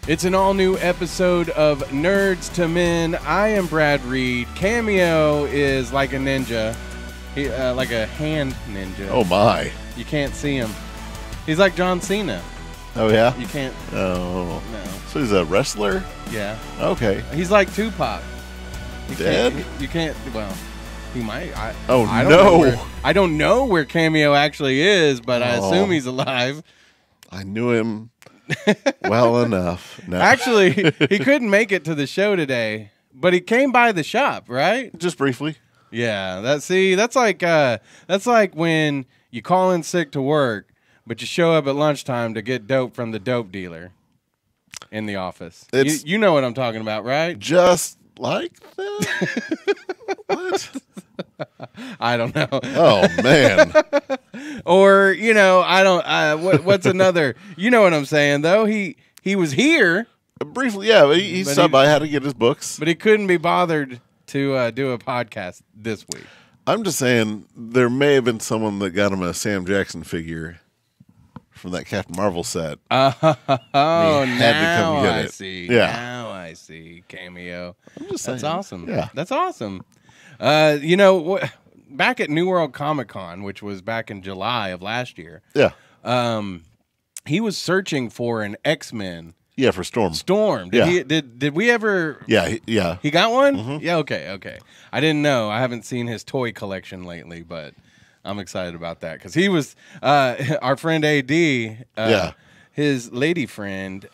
It's an all-new episode of Nerds to Men. I am Brad Reed. Cameo is like a ninja, like a hand ninja. Oh, my. You can't see him. He's like John Cena. Oh, yeah? You can't. Oh. No. So he's a wrestler? Yeah. Okay. He's like Tupac. Dead? You can't, well, he might. I don't know where Cameo actually is, but I assume he's alive. I knew him well enough. No. Actually, he couldn't make it to the show today, but he came by the shop, right? Just briefly. Yeah, that's like when you call in sick to work, but you show up at lunchtime to get dope from the dope dealer in the office. You know what I'm talking about, right? Just like that? What? I don't know. Oh, man. Or, what's another? You know what I'm saying, though? He was here. Briefly, yeah. He stopped by, had to get his books. But he couldn't be bothered to do a podcast this week. I'm just saying there may have been someone that got him a Sam Jackson figure from that Captain Marvel set. Oh, now I see. Yeah. Now I see. Cameo. I'm just saying. That's awesome. Yeah. That's awesome. Back at New World Comic Con, which was back in July of last year. Yeah. He was searching for an X-Men. Yeah, for Storm. Did we ever? Yeah, yeah. He got one? Mm-hmm. Yeah, okay. I didn't know. I haven't seen his toy collection lately, but I'm excited about that because he was our friend AD. His lady friend.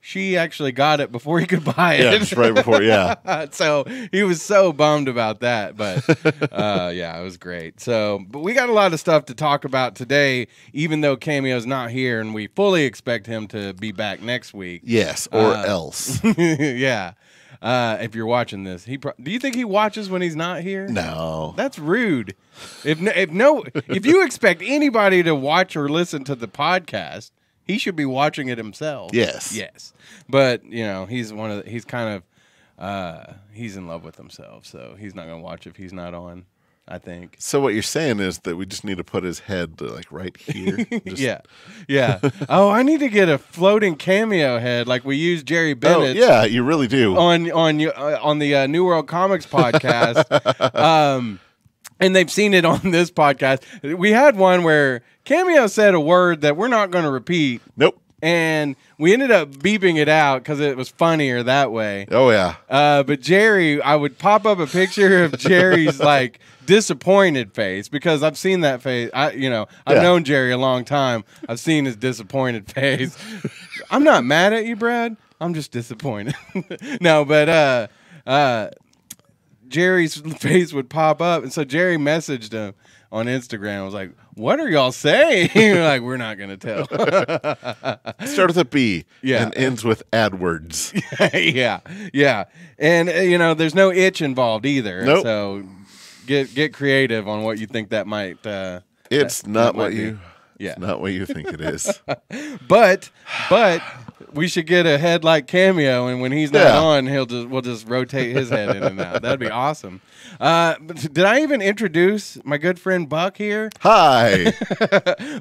She actually got it before he could buy it. Yeah, just right before. Yeah. So he was so bummed about that, but it was great. So, but we got a lot of stuff to talk about today, even though Cameo's not here, and we fully expect him to be back next week. Yes, or else. Yeah. If you're watching this, do you think he watches when he's not here? No, that's rude. If you expect anybody to watch or listen to the podcast, he should be watching it himself. Yes. But he's he's in love with himself, so he's not gonna watch if he's not on, I think. So what you're saying is that we just need to put his head like right here. Yeah. Oh, I need to get a floating Cameo head like we use Jerry Bennett. Oh, yeah, you really do. On the New World Comics podcast. And they've seen it on this podcast. We had one where Cameo said a word that we're not going to repeat. Nope. And we ended up beeping it out because it was funnier that way. Oh, yeah. But Jerry, I would pop up a picture of Jerry's like disappointed face because I've seen that face. I've known Jerry a long time. I've seen his disappointed face. I'm not mad at you, Brad. I'm just disappointed. No, but Jerry's face would pop up, and so Jerry messaged him on Instagram. I was like, "What are y'all saying?" Like, we're not gonna tell. Start with a B, yeah, and ends with AdWords. yeah, and there's no itch involved either. Nope. So get creative on what you think that might. It's not what you. Yeah, it's not what you think it is. but we should get a head like Cameo, and when he's not on, we'll just rotate his head in and out. That'd be awesome. Did I even introduce my good friend Buck here? Hi.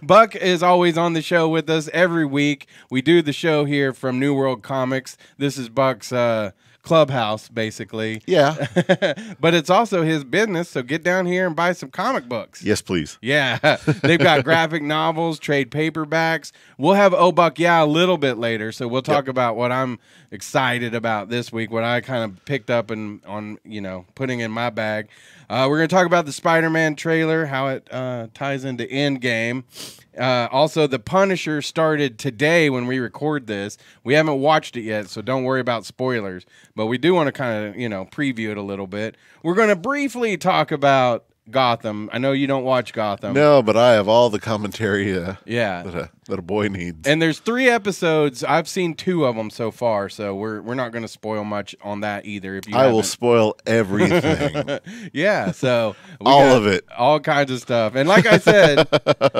Buck is always on the show with us every week. We do the show here from New World Comics. This is Buck's clubhouse, basically. Yeah. But it's also his business, so get down here and buy some comic books. Yes, please. Yeah. They've got graphic novels, trade paperbacks. We'll have Buck a little bit later, so we'll talk about what I'm excited about this week, what I kind of picked up on putting in my bag. We're going to talk about the Spider-Man trailer, how it ties into Endgame. Also, The Punisher started today when we record this. We haven't watched it yet, so don't worry about spoilers. But we do want to kind of, preview it a little bit. We're going to briefly talk about Gotham. I know you don't watch Gotham. No, but I have all the commentary that a boy needs. And there's 3 episodes. I've seen 2 of them so far, so we're not going to spoil much on that either. If you I will spoil everything. Yeah, so all of it. All kinds of stuff. And like I said,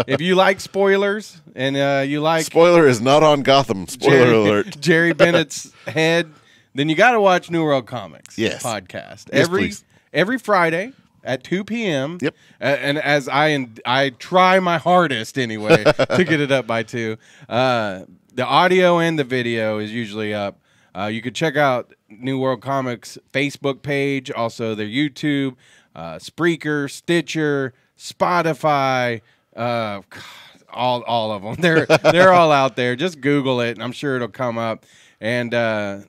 if you like spoilers and you like... Spoiler is not on Gotham. Spoiler alert. Jerry Bennett's head, then you got to watch New World Comics podcast. Yes, every Friday at 2 p.m. Yep. And as I try my hardest anyway to get it up by 2. The audio and the video is usually up. You could check out New World Comics Facebook page, also their YouTube, Spreaker, Stitcher, Spotify, all of them. They're all out there. Just Google it, and I'm sure it'll come up. And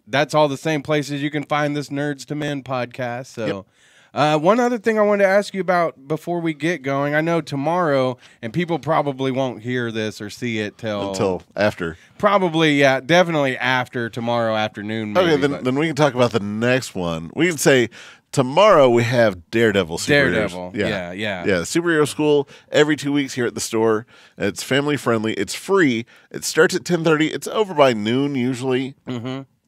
that's all the same places you can find this Nerds to Men podcast. So. One other thing I wanted to ask you about before we get going. I know tomorrow, and people probably won't hear this or see it until after. Probably, yeah, definitely after tomorrow afternoon. Maybe, okay, then we can talk about the next one. We can say tomorrow we have Daredevil superheroes. Daredevil, yeah. Superhero school every 2 weeks here at the store. It's family friendly. It's free. It starts at 10:30. It's over by noon usually.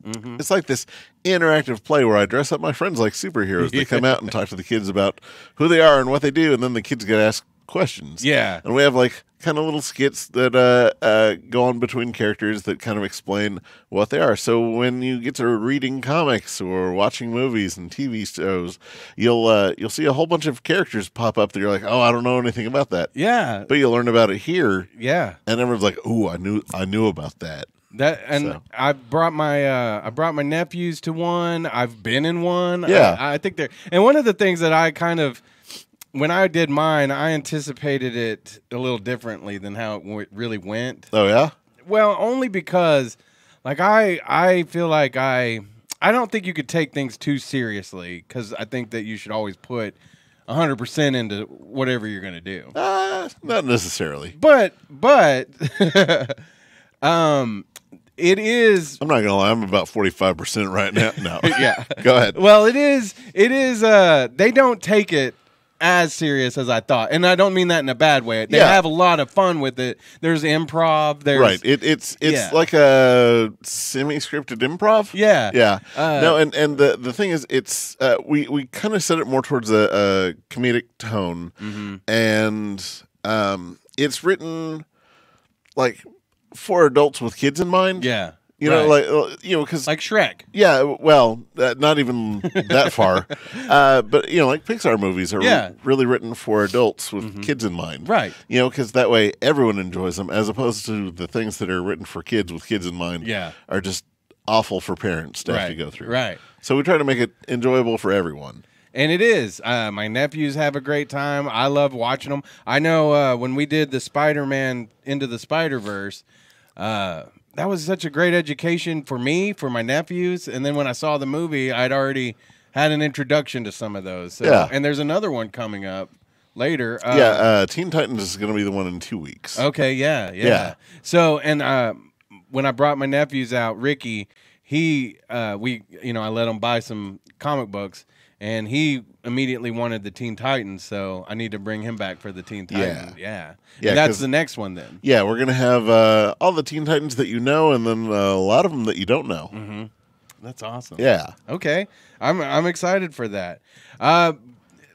It's like this interactive play where I dress up my friends like superheroes. They come out and talk to the kids about who they are and what they do, and then the kids get asked questions. Yeah. And we have like kind of little skits that go on between characters that kind of explain what they are. So when you get to reading comics or watching movies and TV shows, you'll see a whole bunch of characters pop up that you're like, oh, I don't know anything about that. Yeah. But you'll learn about it here. Yeah. And everyone's like, ooh, I knew about that. I brought my nephews to one. I've been in one. Yeah. I think they're, and one of the things that I kind of, when I did mine, I anticipated it a little differently than how it really went. Oh yeah. Well, only because, like, I feel like I don't think you could take things too seriously, because I think that you should always put 100% into whatever you're going to do. Not necessarily. But it is. I'm not gonna lie. I'm about 45% right now. No. Yeah. Go ahead. Well, it is. They don't take it as serious as I thought, and I don't mean that in a bad way. They have a lot of fun with it. There's improv. There's right. It's like a semi-scripted improv. Yeah. Yeah. No, and the thing is, it's we kind of set it more towards a comedic tone, and it's written like for adults with kids in mind. Yeah. You know, like because like Shrek. Yeah, well, not even that far, but like Pixar movies are really written for adults with kids in mind, right? Because that way everyone enjoys them, as opposed to the things that are written for kids with kids in mind, are just awful for parents to have to go through. Right. So we try to make it enjoyable for everyone. And it is. My nephews have a great time. I love watching them. I know when we did the Spider-Man Into the Spider-Verse, that was such a great education for me, for my nephews. And then when I saw the movie, I'd already had an introduction to some of those. So, and there's another one coming up later. Teen Titans is going to be the one in 2 weeks. Okay, yeah. So, and when I brought my nephews out, Ricky, I let him buy some comic books, and he immediately wanted the Teen Titans, so I need to bring him back for the Teen Titans. Yeah. And that's the next one then. Yeah, we're going to have all the Teen Titans that you know, and then a lot of them that you don't know. Mm-hmm. That's awesome. Yeah. Okay. I'm excited for that. Now,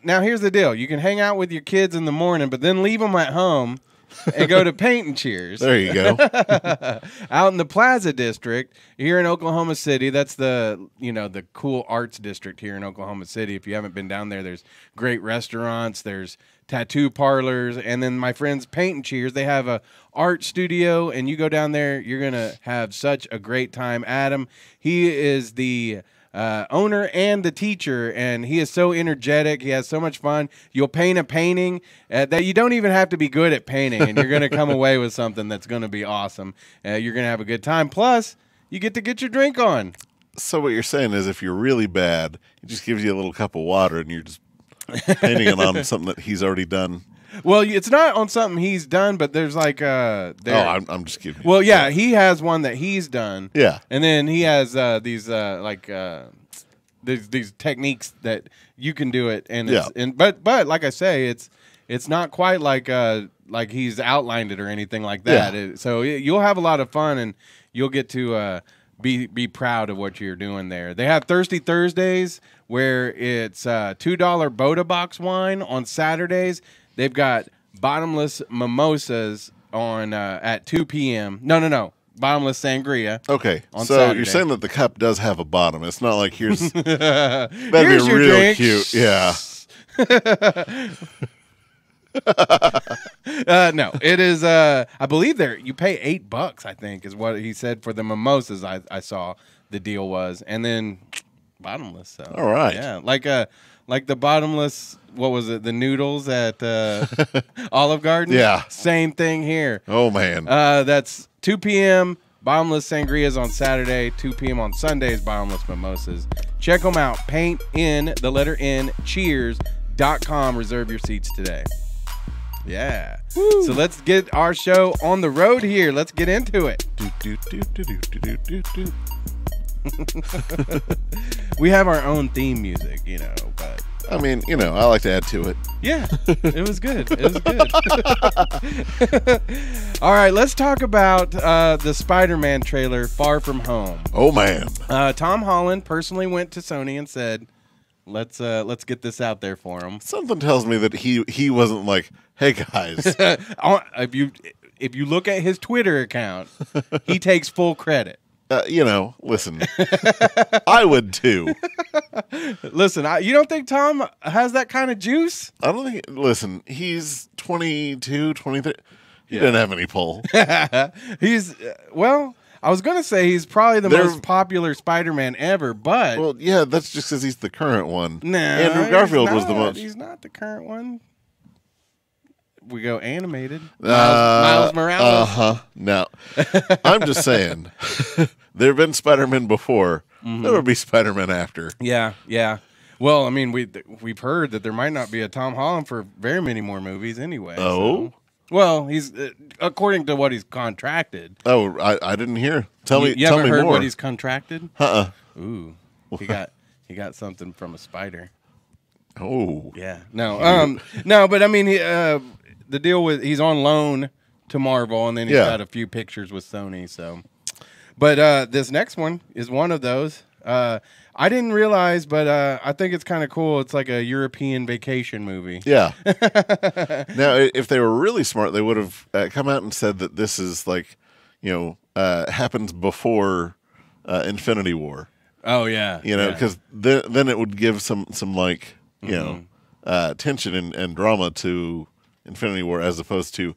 here's the deal. You can hang out with your kids in the morning, but then leave them at home and go to Paint and Cheers. There you go. Out in the Plaza District here in Oklahoma City. That's the cool arts district here in Oklahoma City. If you haven't been down there, there's great restaurants, there's tattoo parlors, and then my friends Paint and Cheers, they have a art studio, and you go down there, you're going to have such a great time. Adam, he is the owner and the teacher, and he is so energetic. He has so much fun. You'll paint a painting that you don't even have to be good at painting, and you're going to come away with something that's going to be awesome. You're going to have a good time. Plus, you get to get your drink on. So what you're saying is, if you're really bad, he just gives you a little cup of water, and you're just painting it on something that he's already done. Well, it's not on something he's done, but there's like I'm just kidding. Well, yeah, he has one that he's done. Yeah, and then he has these techniques that you can do it, and but like I say, it's not quite like he's outlined it or anything like that. Yeah. So you'll have a lot of fun, and you'll get to be proud of what you're doing there. They have Thirsty Thursdays, where it's $2 Boda Box wine on Saturdays. They've got bottomless mimosas on at 2 p.m. No. Bottomless sangria. Okay, on so Saturday. You're saying that the cup does have a bottom. It's not like here's that'd here's be your real drink. cute. Yeah. No, it is. I believe you pay $8. I think is what he said for the mimosas. I saw the deal was, and then bottomless. So all right, yeah, like the bottomless. What was it? The noodles at Olive Garden. Yeah, same thing here. Oh man, that's 2 p.m. Bottomless sangrias on Saturday, 2 p.m. on Sundays. Bottomless mimosas. Check them out. Paint in the letter N. Cheers.com. Reserve your seats today. Yeah. Woo. So let's get our show on the road here. Let's get into it. We have our own theme music, but I mean, I like to add to it. Yeah, it was good. It was good. All right, let's talk about the Spider-Man trailer, Far From Home. Oh man. Tom Holland personally went to Sony and said, Let's get this out there for him. Something tells me that he wasn't like, hey guys. If you look at his Twitter account, he takes full credit. Listen, I would too. Listen, you don't think Tom has that kind of juice? I don't think. Listen, he's 22, 23. He didn't have any pull. He's I was gonna say he's probably the most popular Spider-Man ever, but well, yeah, that's just because he's the current one. No, Andrew Garfield was the most. He's not the current one. We go animated. Miles Morales. No, I'm just saying. There have been Spider-Man before. Mm-hmm. There will be Spider-Man after. Yeah, yeah. Well, I mean, we've heard that there might not be a Tom Holland for very many more movies anyway. Oh. So. Well, he's according to what he's contracted. Oh, I didn't hear. Tell me. You tell haven't me heard more. what he's contracted? Ooh, he got something from a spider. Oh, yeah. No, no, but I mean, the deal with he's on loan to Marvel, and then he's got a few pictures with Sony. So, but this next one is one of those. I didn't realize, but I think it's kind of cool. It's like a European vacation movie. Yeah. Now, if they were really smart, they would have come out and said that this is like, happens before Infinity War. Oh yeah. Because then it would give some like tension and drama to Infinity War as opposed to,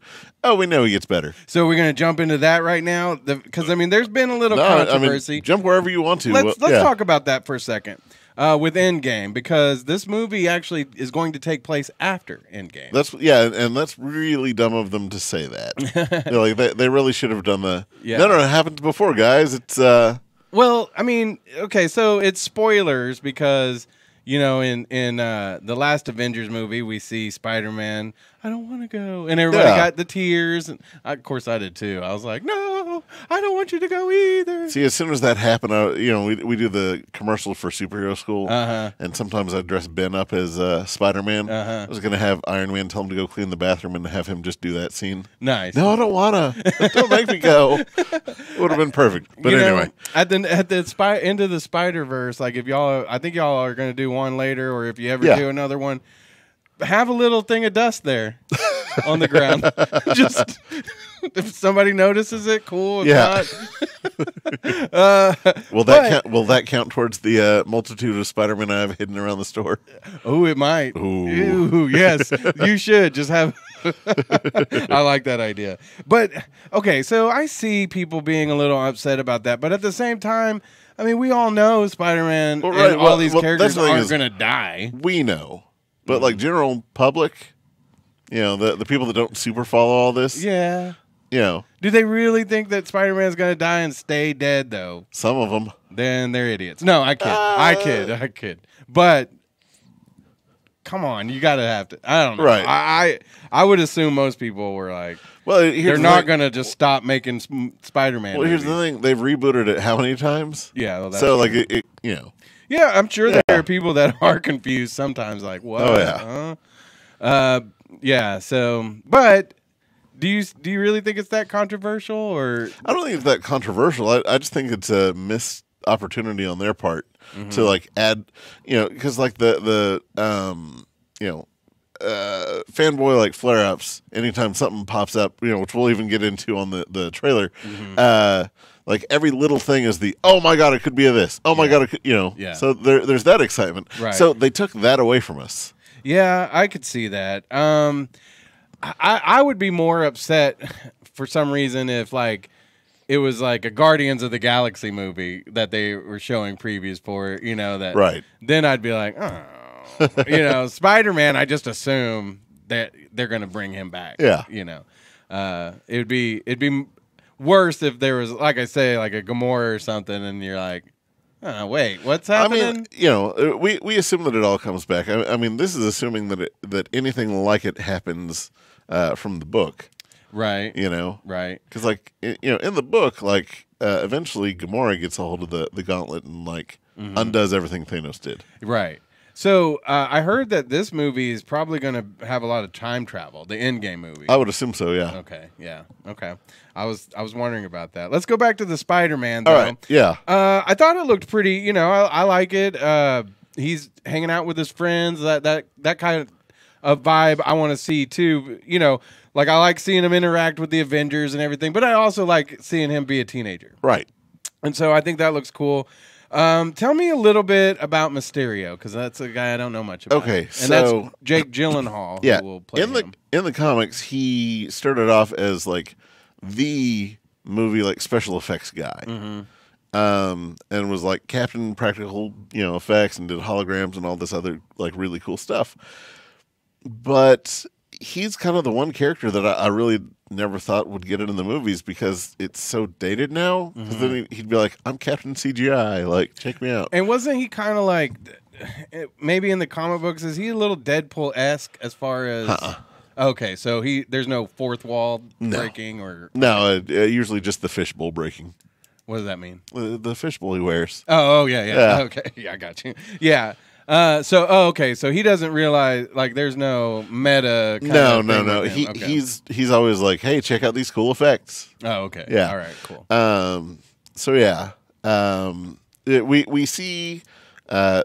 we know he gets better. So we're going to jump into that right now? Because, I mean, there's been a little controversy. I mean, jump wherever you want to. Let's talk about that for a second with Endgame, because this movie actually is going to take place after Endgame. And that's really dumb of them to say that. They really should have done the, no, it happened before, guys. It's... Well, I mean, okay, so it's spoilers because... in the last Avengers movie, we see Spider-Man, I don't want to go. And everybody got the tears. And of course, I did too. I was like, no, I don't want you to go either. See, as soon as that happened, we do the commercial for superhero school. And sometimes I dress Ben up as Spider-Man. I was going to have Iron Man tell him to go clean the bathroom and have him just do that scene. Nice. No, I don't want to. Don't make me go. It would have been perfect. But anyway. At the end of the Spider-Verse, like I think y'all are going to do one later, or if you ever do another one, have a little thing of dust there on the ground. Just if somebody notices it, cool. If not, will that count towards the multitude of Spider-Man I have hidden around the store? Oh, it might. Ooh, yes, you should just have. I like that idea. But okay, so I see people being a little upset about that, but at the same time, I mean, we all know Spider-Man and all these characters aren't going to die. We know. But like general public, the people that don't super follow all this. Yeah. Do they really think that Spider-Man's going to die and stay dead, though? Some of them. Then they're idiots. No, I kid. I kid. But come on, you got to have to. I don't know. Right. I would assume most people were like, well, they're not going to just stop making Spider-Man movies. Here's the thing. They've rebooted it how many times? Yeah. Well, so, like, Yeah, I'm sure there are people that are confused sometimes, like, what? Oh, yeah. Yeah, so, but do you really think it's that controversial, or? I don't think it's that controversial. I just think it's a missed opportunity on their part to, like, add, because, like, the fanboy, like, flare-ups, anytime something pops up, which we'll even get into on the trailer, like every little thing is oh my god, it could be a this. Oh my god, it could, So there's that excitement. Right. So they took that away from us. Yeah, I could see that. I would be more upset for some reason if like it was like a Guardians of the Galaxy movie that they were showing previews for, that Right. then I'd be like, oh, Spider-Man, I just assume that they're going to bring him back. Yeah. It'd be worse if there was, like I say, like a Gamora or something, and you're like, oh, wait, what's happening? I mean, we assume that it all comes back. I mean, this is assuming that anything like it happens from the book. Right. Right. Because, like, in the book, like, eventually Gamora gets a hold of the gauntlet and, like, undoes everything Thanos did. Right. So I heard that this movie is probably going to have a lot of time travel, the Endgame movie. I would assume so, yeah. Okay, yeah, okay. I was wondering about that. Let's go back to the Spider-Man, though. All right, yeah. I thought it looked pretty, I like it. He's hanging out with his friends, that kind of vibe I want to see, too. Like I like seeing him interact with the Avengers and everything, but I also like seeing him be a teenager. Right. And so I think that looks cool. Tell me a little bit about Mysterio, because that's a guy I don't know much about. Okay, and so that's Jake Gyllenhaal. Yeah, who will play him. In the comics, he started off as like the movie like special effects guy, and was like Captain Practical effects and did holograms and all this other like really cool stuff. But he's kind of the one character that I really never thought would get it in the movies because it's so dated now. Because then he'd be like, I'm Captain CGI, like, check me out. And wasn't he kind of like, maybe in the comic books, is he a little Deadpool-esque as far as... Okay, so there's no fourth wall breaking or... No, usually just the fishbowl breaking. What does that mean? The fishbowl he wears. Oh, yeah. Okay, yeah, I got you. Yeah. Okay. So he doesn't realize like there's no meta. No. He's always like, hey, check out these cool effects. Oh, okay. Yeah. All right. Cool. So yeah. We see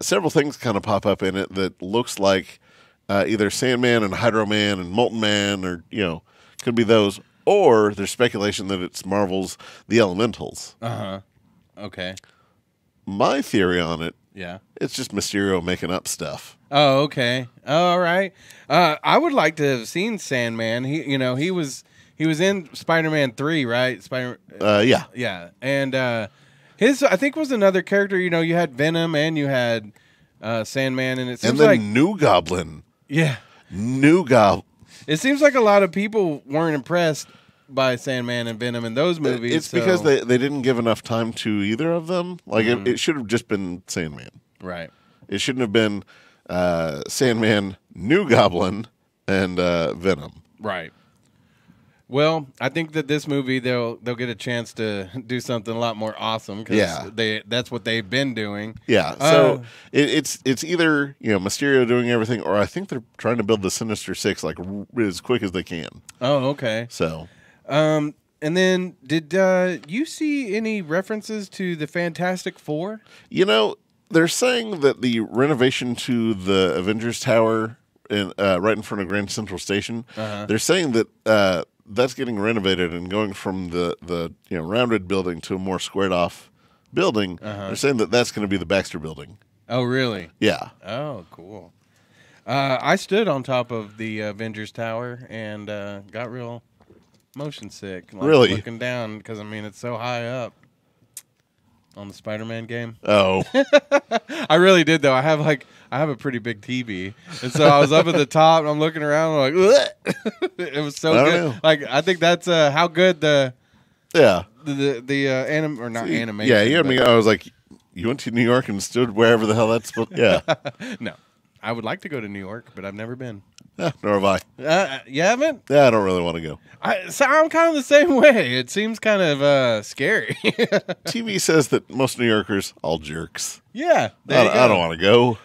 several things kind of pop up in it that looks like either Sandman and Hydro Man and Molten Man, or could be those, or there's speculation that it's Marvel's The Elementals. Okay. My theory on it. Yeah. It's just Mysterio making up stuff. Oh, okay. All right. I would like to have seen Sandman. He was in Spider-Man 3, right? Yeah. Yeah. And his I think was another character, you had Venom and you had Sandman, and it seems like New Goblin. Yeah. New Goblin. It seems like a lot of people weren't impressed by Sandman and Venom in those movies. It's because they didn't give enough time to either of them. Like it should have just been Sandman. Right. It shouldn't have been Sandman, New Goblin, and Venom. Right. Well, I think that this movie they'll get a chance to do something a lot more awesome because that's what they've been doing. Yeah. So it's either Mysterio doing everything, or I think they're trying to build the Sinister Six like as quick as they can. Oh, okay. So. And then did you see any references to the Fantastic Four? They're saying that the renovation to the Avengers Tower right in front of Grand Central Station, they're saying that that's getting renovated and going from the rounded building to a more squared off building. They're saying that that's going to be the Baxter Building. Oh, really? Yeah. Oh, cool. I stood on top of the Avengers Tower and got real motion sick. Really? Looking down because, it's so high up on the Spider-Man game. Oh. I really did, though. I have a pretty big TV. And so I was up at the top and I'm looking around and I'm like, it was so good. Know. Like, I think that's how good the animation. Yeah, I was like, you went to New York and stood wherever the hell that's supposed. Yeah. No. I would like to go to New York, but I've never been. Nor have I. You haven't? Yeah, I don't really want to go. I'm kind of the same way. It seems kind of scary. TV says that most New Yorkers, all jerks. Yeah. I don't want to go.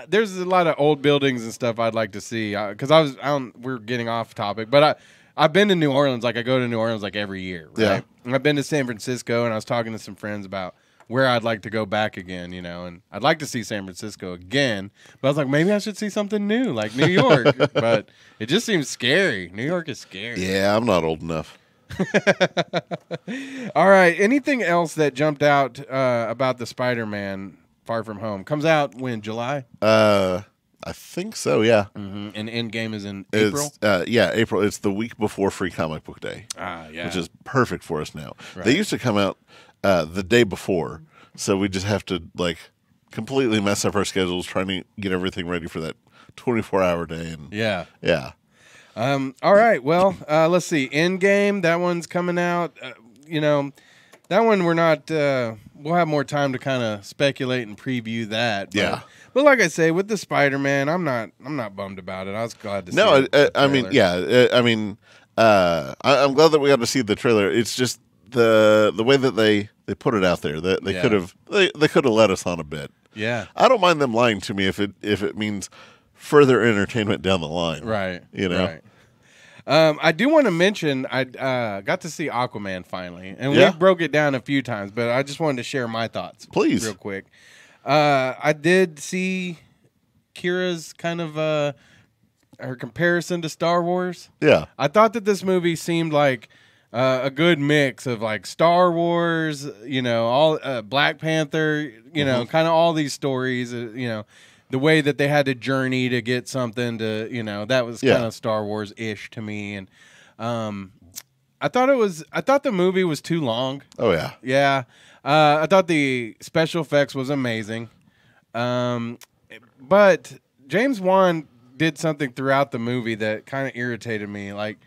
There's a lot of old buildings and stuff I'd like to see. Because we're getting off topic, but I've been to New Orleans. Like, I go to New Orleans like every year, right? Yeah. And I've been to San Francisco, and I was talking to some friends about where I'd like to go back again, and I'd like to see San Francisco again, but I was like, maybe I should see something new, like New York, but it just seems scary. New York is scary. Yeah, I'm not old enough. All right, anything else that jumped out about the Spider-Man Far From Home? Comes out when, July? I I think so. Yeah. And Endgame is in April. April. It's the week before Free Comic Book Day. Yeah. Which is perfect for us now. Right. They used to come out the day before, so we just have to like completely mess up our schedules trying to get everything ready for that 24-hour day. And yeah. All right. Well, let's see. Endgame. That one's coming out. That one we're not. We'll have more time to kind of speculate and preview that. But, But like I say, with the Spider-Man, I'm not bummed about it. I was glad to see. No, I'm glad that we got to see the trailer. It's just the way that they put it out there. That they could have let us on a bit. Yeah, I don't mind them lying to me if it means further entertainment down the line. Right. Right. I do want to mention I got to see Aquaman finally, and we broke it down a few times, but I just wanted to share my thoughts, please, real quick. I did see Kira's kind of her comparison to Star Wars. Yeah, I thought that this movie seemed like a good mix of like Star Wars, all Black Panther, kind of all these stories, the way that they had to journey to get something to, that was kind of Star Wars-ish to me. And I thought the movie was too long. Oh, yeah. Yeah. I thought the special effects was amazing. But James Wan did something throughout the movie that kind of irritated me. Like,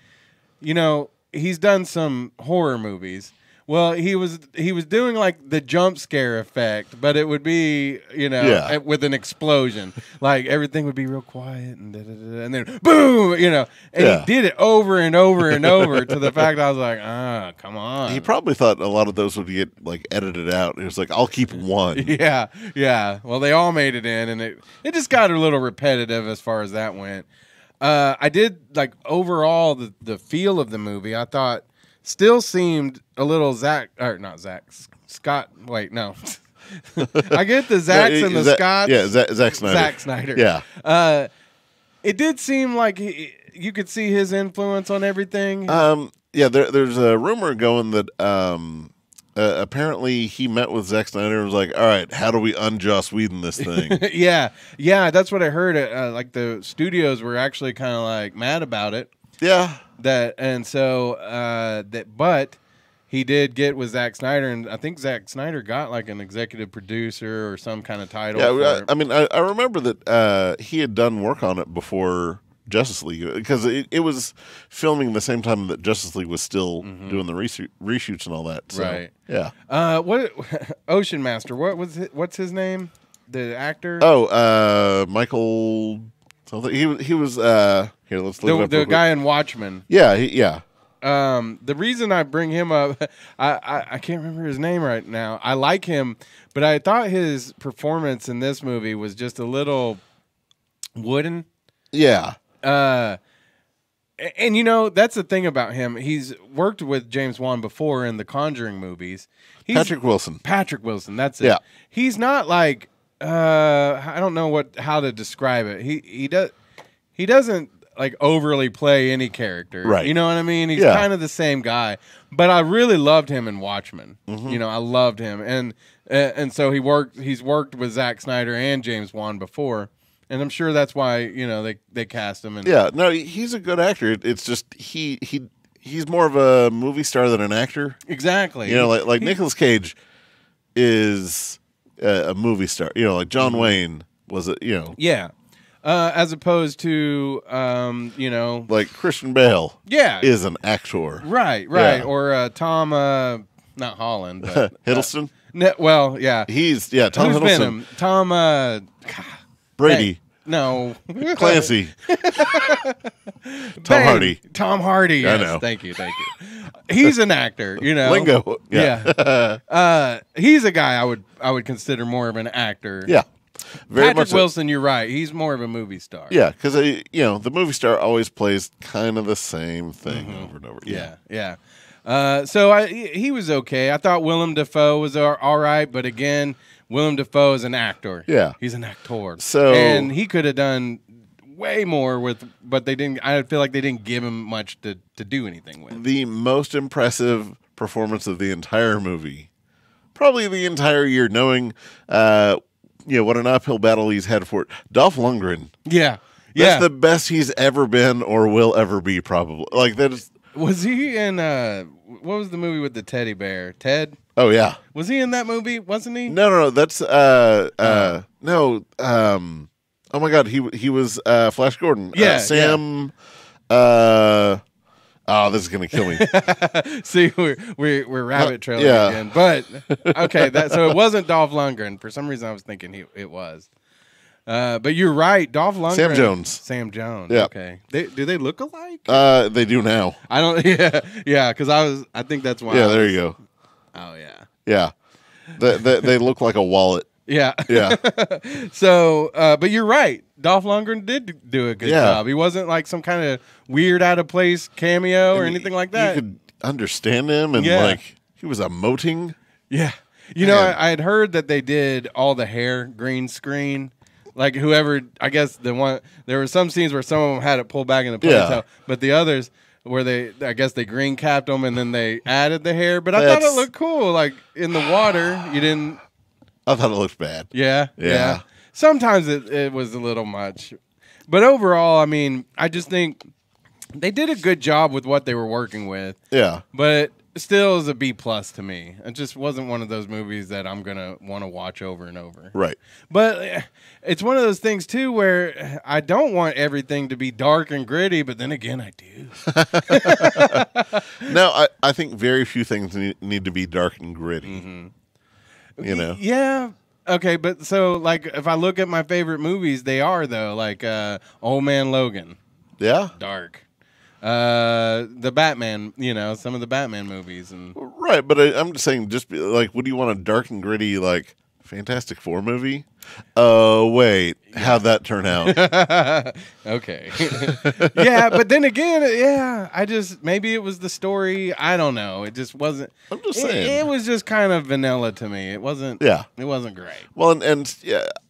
he's done some horror movies. Well, he was doing like the jump scare effect, but it would be, with an explosion. Like everything would be real quiet and then boom, and he did it over and over and over to the fact I was like, come on. He probably thought a lot of those would get like edited out. It was like, I'll keep one. Yeah. Well, they all made it in, and it just got a little repetitive as far as that went. I did like overall the feel of the movie. I thought still seemed a little Scott. Wait, no. I get the Zacks and the Scotts. Yeah, Zack Snyder. Zack Snyder. Yeah. It did seem like you could see his influence on everything. There's a rumor going that apparently he met with Zack Snyder and was like, all right, how do we unjoss Whedon this thing? Yeah, that's what I heard. Like the studios were actually kind of like mad about it. Yeah. But he did get with Zack Snyder, and I think Zack Snyder got like an executive producer or some kind of title. Yeah, I remember that he had done work on it before Justice League because it was filming the same time that Justice League was still doing the reshoots and all that. So, right. Yeah. What Ocean Master? What's his name? The actor? Oh, Michael. He was here. Let's look it up. The guy in Watchmen. Yeah. Yeah. The reason I bring him up, I can't remember his name right now. I like him, but I thought his performance in this movie was just a little wooden. Yeah. And that's the thing about him. He's worked with James Wan before in the Conjuring movies. Patrick Wilson. That's it. Yeah. He's not like I don't know how to describe it. He doesn't like overly play any character. Right. You know what I mean? He's kind of the same guy. But I really loved him in Watchmen. I loved him. And so he's worked with Zack Snyder and James Wan before. And I'm sure that's why, they cast him. No, he's a good actor. It's just he's more of a movie star than an actor. Exactly. Like Nicolas Cage is a movie star. Like John Wayne was Yeah. As opposed to, like Christian Bale. Yeah. Is an actor. Right. Yeah. Or Tom, not Holland, but Hiddleston. Yeah. He's Tom Hiddleston. Venom? Tom Brady. Hey, no. Clancy. Tom Hardy. Tom Hardy. Yes. I know. Thank you. He's an actor, Lingo. Yeah. He's a guy I would consider more of an actor. Yeah. Patrick Wilson, you're right. He's more of a movie star. Yeah, because the movie star always plays kind of the same thing over and over. Yeah. So he was okay. I thought Willem Dafoe was all right, but again, Willem Dafoe is an actor. Yeah, he's an actor. And he could have done way more but they didn't. I feel like they didn't give him much to do anything with. The most impressive performance of the entire movie, probably the entire year, knowing. what an uphill battle he's had for it. Dolph Lundgren. Yeah. That's the best he's ever been or will ever be, probably. Like, that is. Was he in, what was the movie with the teddy bear? Ted? Oh, yeah. Was he in that movie? Wasn't he? No. That's, no. Oh, my God. He was Flash Gordon. Yeah. Sam. Oh, this is gonna kill me. See, we're rabbit trailing again. But okay, so it wasn't Dolph Lundgren. For some reason, I was thinking it was. But you're right, Dolph Lundgren. Sam Jones. Yeah. Okay. Do they look alike? They do now. I don't. Yeah. Because I think that's why. Yeah. There you go. Oh yeah. Yeah. They look like a wallet. Yeah. Yeah. So, but you're right. Dolph Lundgren did do a good job. He wasn't like some kind of weird out of place cameo or anything like that. You could understand him, and like he was emoting. Yeah. You know, I had heard that they did all the hair green screen. Like whoever, I guess there were some scenes where some of them had it pulled back in the ponytail, but the others where I guess they green capped them and then they added the hair. But I thought it looked cool. Like in the water, you didn't. I thought it looked bad. Yeah. Sometimes it was a little much. But overall, I mean, I just think they did a good job with what they were working with. Yeah. But it still is a B+ to me. It just wasn't one of those movies that I'm going to want to watch over and over. Right. But it's one of those things, too, where I don't want everything to be dark and gritty, but then again, I do. No, I think very few things need to be dark and gritty. Mm-hmm. You know? Yeah. Okay, but so, like, if I look at my favorite movies, they are, though. Like, Old Man Logan. Yeah? Dark. The Batman, some of the Batman movies. Right, but I'm just saying, like, would you want a dark and gritty, like, Fantastic Four movie? Wait, how'd that turn out? Okay. Yeah, but then again, maybe it was the story. I don't know. It just wasn't. I'm just saying. It was just kind of vanilla to me. It wasn't. Yeah. It wasn't great. Well, and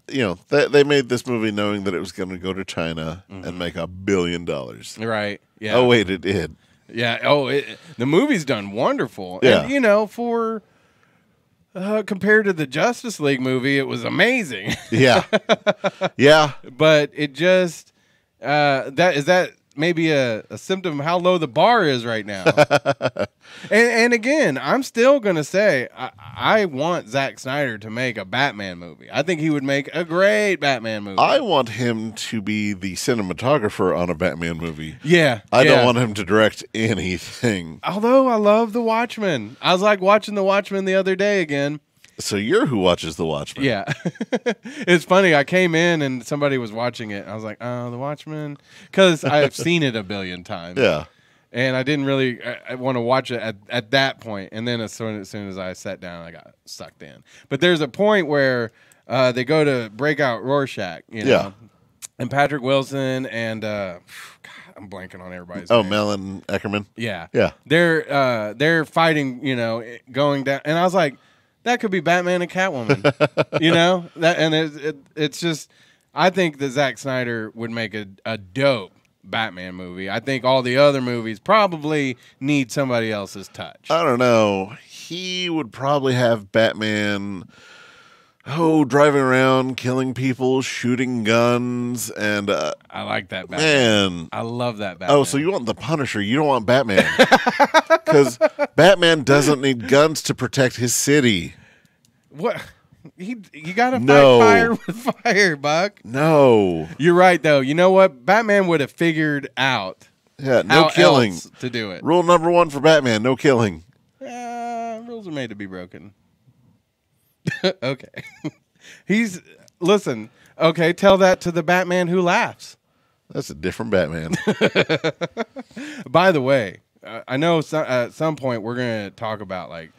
they made this movie knowing that it was going to go to China and make $1 billion. Right. Yeah. Oh, wait, it did. Yeah. Oh, the movie's done wonderful. Yeah. And, for. Compared to the Justice League movie, it was amazing. Yeah. Yeah. But it just that maybe a symptom of how low the bar is right now. and again, I'm still gonna say I want Zack Snyder to make a Batman movie. I think he would make a great Batman movie. I want him to be the cinematographer on a Batman movie. Yeah. I don't want him to direct anything. Although I love The Watchmen. I was like watching The Watchmen the other day again. So you're who watches The Watchmen. Yeah. It's funny. I came in and somebody was watching it. I was like, oh, The Watchmen. Because I've seen it a billion times. Yeah. And I didn't really I want to watch it at that point. And then as soon as I sat down, I got sucked in. But there's a point where they go to break out Rorschach, Yeah. And Patrick Wilson and God, I'm blanking on everybody's Oh, name. Melon Eckerman. Yeah. Yeah. They're fighting, going down. And I was like, that could be Batman and Catwoman, it's just, I think that Zack Snyder would make a dope Batman movie. I think all the other movies probably need somebody else's touch. I don't know. He would probably have Batman, driving around, killing people, shooting guns, and I like that Batman. Man. I love that Batman. Oh, so you want the Punisher. You don't want Batman. Because Batman doesn't need guns to protect his city. What? You got to fight fire with fire, Buck. No. You're right, though. You know what? Batman would have figured out no killing to do it. Rule number 1 for Batman, no killing. Rules are made to be broken. Okay. Listen, okay, tell that to the Batman who laughs. That's a different Batman. By the way, I know at some point we're going to talk about like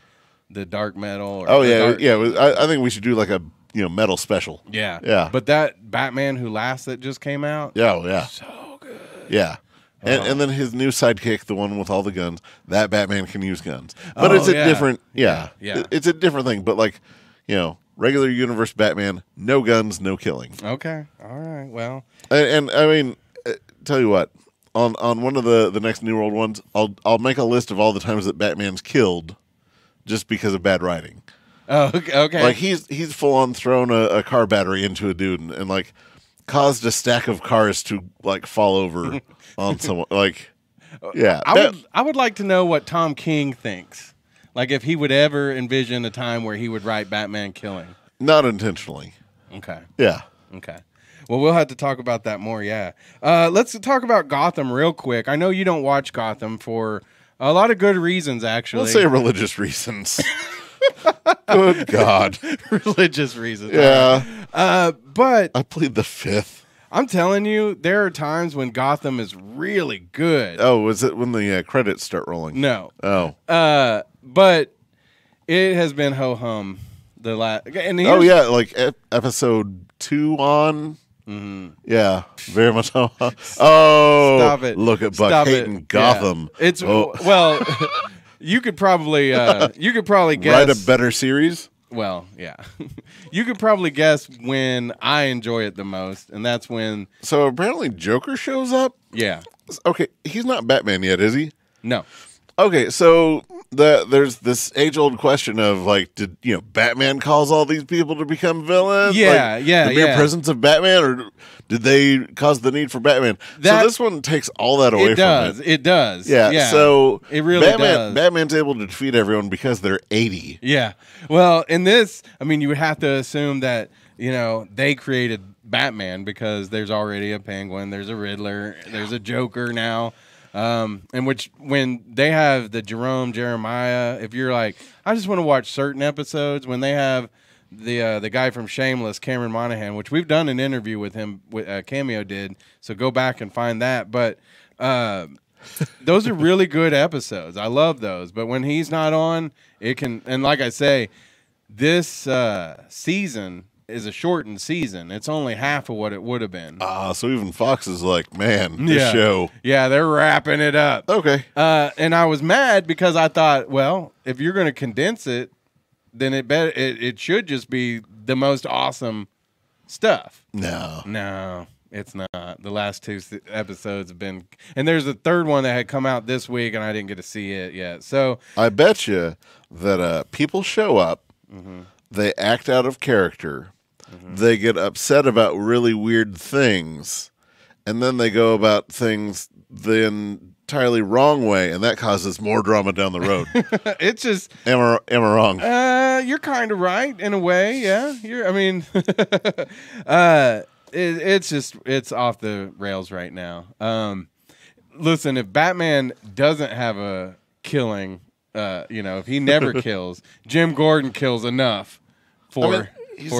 the dark metal. I think we should do like a metal special. Yeah. Yeah. But that Batman Who Laughs that just came out. Yeah. So good. Yeah. And then his new sidekick, the one with all the guns, that Batman can use guns. But it's a different, it's a different thing. But like, regular universe Batman, no guns, no killing. Okay. All right. Well. And I mean, tell you what, on one of the next New World ones, I'll make a list of all the times that Batman's killed just because of bad writing. Oh, okay. Like he's full on thrown a car battery into a dude and like caused a stack of cars to like fall over on someone. Like, yeah, I would like to know what Tom King thinks. Like if he would ever envision a time where he would write Batman killing. not intentionally. Okay. Yeah. Okay. Well, we'll have to talk about that more. Yeah. Let's talk about Gotham real quick. I know you don't watch Gotham for a lot of good reasons, actually. Let's say religious reasons. Good God. Religious reasons. Yeah. But I plead the fifth. I'm telling you, there are times when Gotham is really good. Oh, was it when the credits start rolling? No. Oh. But it has been ho hum the last. Oh yeah, like episode 2 on. Mm-hmm. Yeah, very much. Oh, Stop it! Look at Buck hating Gotham. Yeah. It's well, you could probably guess write a better series. Well, yeah, you could probably guess when I enjoy it the most, and that's when. So apparently, Joker shows up. Yeah. Okay, he's not Batman yet, is he? No. Okay, so there's this age-old question of like, did Batman cause all these people to become villains? Yeah, like, yeah, the mere presence of Batman, or did they cause the need for Batman? So this one takes all that away from it. It does. Yeah. So it really does. Batman's able to defeat everyone because they're 80. Yeah. Well, in this, I mean, you would have to assume that they created Batman because there's already a Penguin, there's a Riddler, there's a Joker now. And which when they have the Jeremiah, if you're like, I just want to watch certain episodes, when they have the guy from Shameless, Cameron Monaghan, which we've done an interview with him, Cameo did, so go back and find that. But those are really good episodes. I love those. But when he's not on, it can, and like I say, this season is a shortened season. It's only half of what it would have been. So even Fox is like, man, this show. Yeah, they're wrapping it up. Okay. And I was mad because I thought, well, if you're going to condense it, then it should just be the most awesome stuff. No, it's not. The last 2 episodes have been, and there's a third one that had come out this week, and I didn't get to see it yet. So I bet you that people show up, they act out of character. They get upset about really weird things, and then they go about things the entirely wrong way, and that causes more drama down the road. It's just, am I wrong? You're kind of right in a way. Yeah, it's off the rails right now. Listen, if Batman doesn't have a killing, if he never kills, Jim Gordon kills enough for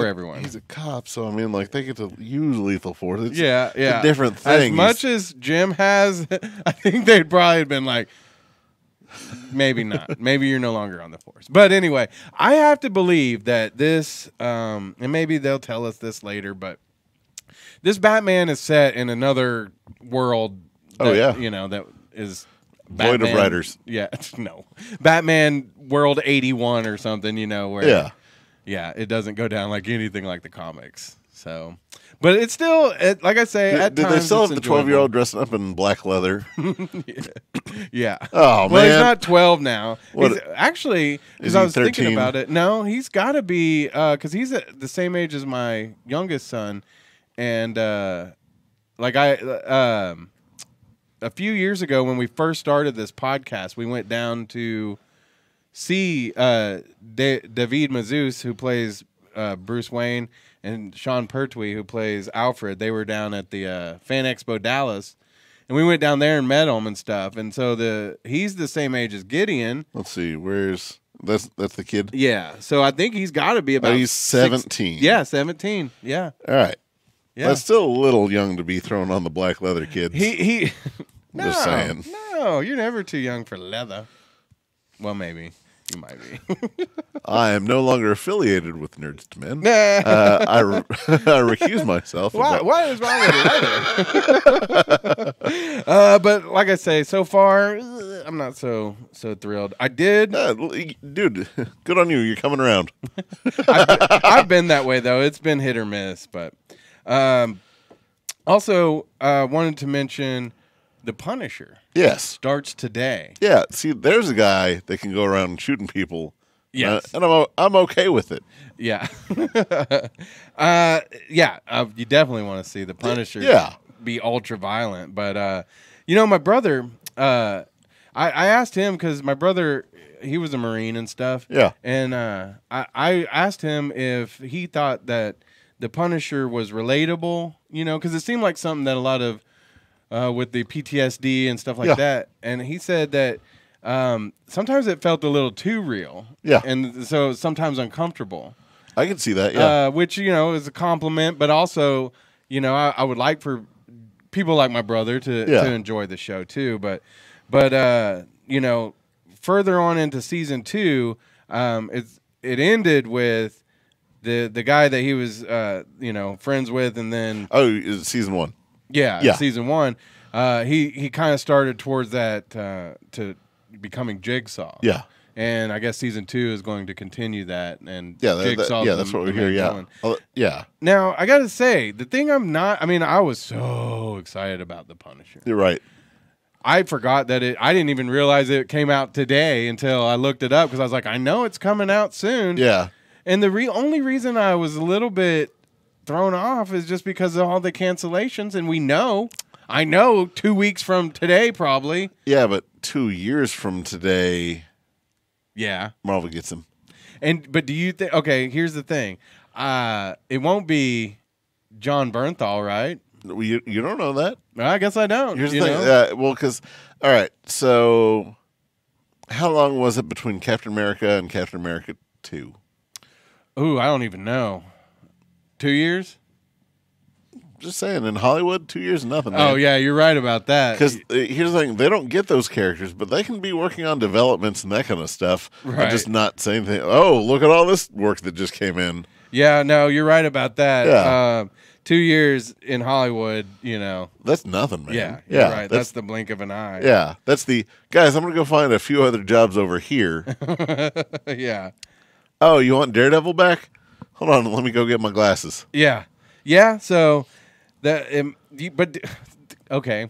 everyone. He's a cop, so I mean, like, they get to use lethal force. It's a different thing. As much as Jim has, I think they'd probably have been like, maybe not. Maybe you're no longer on the force. But anyway, I have to believe that this, and maybe they'll tell us this later, but this Batman is set in another world. That is Batman, void of writers. Yeah, no, Batman World 81 or something. Where it doesn't go down like anything like the comics. So, but it's still, like I say, at did times they still have the enjoyable. 12-year-old dressing up in black leather? Yeah. Oh, well, man. he's not 12 now. He's actually, because I was 13? thinking about it. No, he's got to be, because he's the same age as my youngest son. And a few years ago when we first started this podcast, we went down to see David Mazouz, who plays Bruce Wayne, and Sean Pertwee, who plays Alfred. They were down at the Fan Expo Dallas, and we went down there and met him and stuff. And so he's the same age as Gideon. Let's see, that's the kid? Yeah, so I think he's got to be about he's 17. Yeah, 17. Yeah. All right. Yeah. That's still a little young to be thrown on the black leather kids. He Just saying. No, you're never too young for leather. Well, maybe. You might be. I am no longer affiliated with Nerds to Men. I recuse myself. What is wrong with leather? But like I say, so far, I'm not so thrilled. I did. Dude, good on you. You're coming around. I've been that way, though. It's been hit or miss. But also, wanted to mention The Punisher. Yes. Starts today. Yeah. See, there's a guy that can go around shooting people Yes. and I'm okay with it. Yeah. You definitely want to see the Punisher Yeah. be ultra violent. But, my brother, I asked him because my brother, he was a Marine and stuff. Yeah. And I asked him if he thought that the Punisher was relatable, because it seemed like something that a lot of, with the PTSD and stuff like Yeah. that. And he said that sometimes it felt a little too real. Yeah. And so sometimes uncomfortable. I can see that. Yeah. Which, is a compliment, but also, I would like for people like my brother to enjoy the show too. But further on into season 2, it ended with the guy that he was, friends with, and then is it season 1? Yeah. Season 1. He kind of started towards that to becoming Jigsaw. Yeah. And I guess season 2 is going to continue that. And Jigsaw. That's what we hear. Yeah. Yeah. Now I got to say, the thing I was so excited about the Punisher. You're right. I forgot that I didn't even realize it came out today until I looked it up because I was like, I know it's coming out soon. Yeah. And the only reason I was a little bit thrown off is just because of all the cancellations, and I know 2 weeks from today probably. Yeah, but 2 years from today, Marvel gets him. But do you think? Okay, here's the thing. It won't be John Bernthal, right? You don't know that. I guess I don't. Here's the thing. Well, because all right. So, how long was it between Captain America and Captain America 2? Ooh, I don't even know. 2 years? Just saying, in Hollywood, 2 years is nothing. Man. Oh yeah, you're right about that. Because here's the thing: they don't get those characters, but they can be working on developments and that kind of stuff. Right. And just not saying anything. Oh, look at all this work that just came in. Yeah, no, you're right about that. Yeah. 2 years in Hollywood, That's nothing, man. Yeah, you're right. That's the blink of an eye. Yeah, that's the guys. I'm gonna go find a few other jobs over here. Yeah. Oh, you want Daredevil back? Hold on, let me go get my glasses. Yeah. So but okay,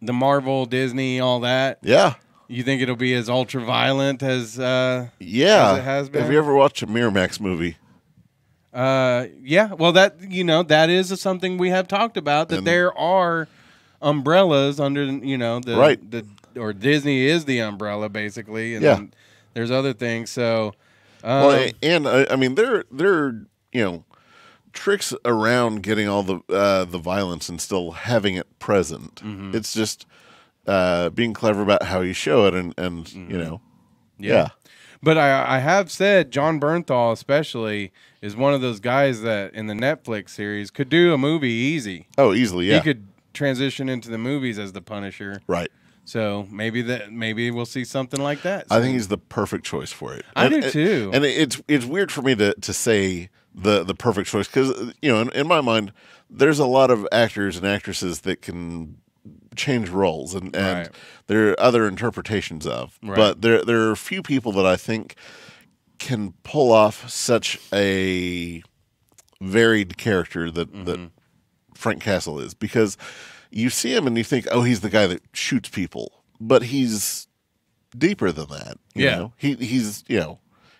the Marvel, Disney, all that. Yeah. You think it'll be as ultra violent as yeah as it has been? Have you ever watched a Miramax movie? Yeah. Well, that is something we have talked about, that there are umbrellas under, right. Or Disney is the umbrella basically, and then there's other things. So, well, and I mean, there tricks around getting all the violence and still having it present. Mm-hmm. It's just being clever about how you show it, and yeah. But I have said John Bernthal especially is one of those guys that in the Netflix series could do a movie easy. Oh, easily, yeah. He could transition into the movies as the Punisher. Right. So maybe we'll see something like that. I think he's the perfect choice for it. I do too. And it's weird for me to say the perfect choice because in my mind there's a lot of actors and actresses that can change roles and right. there are other interpretations of. Right. But there are a few people that I think can pull off such a varied character that Frank Castle is, because you see him and you think, oh, he's the guy that shoots people, but he's deeper than that. You know?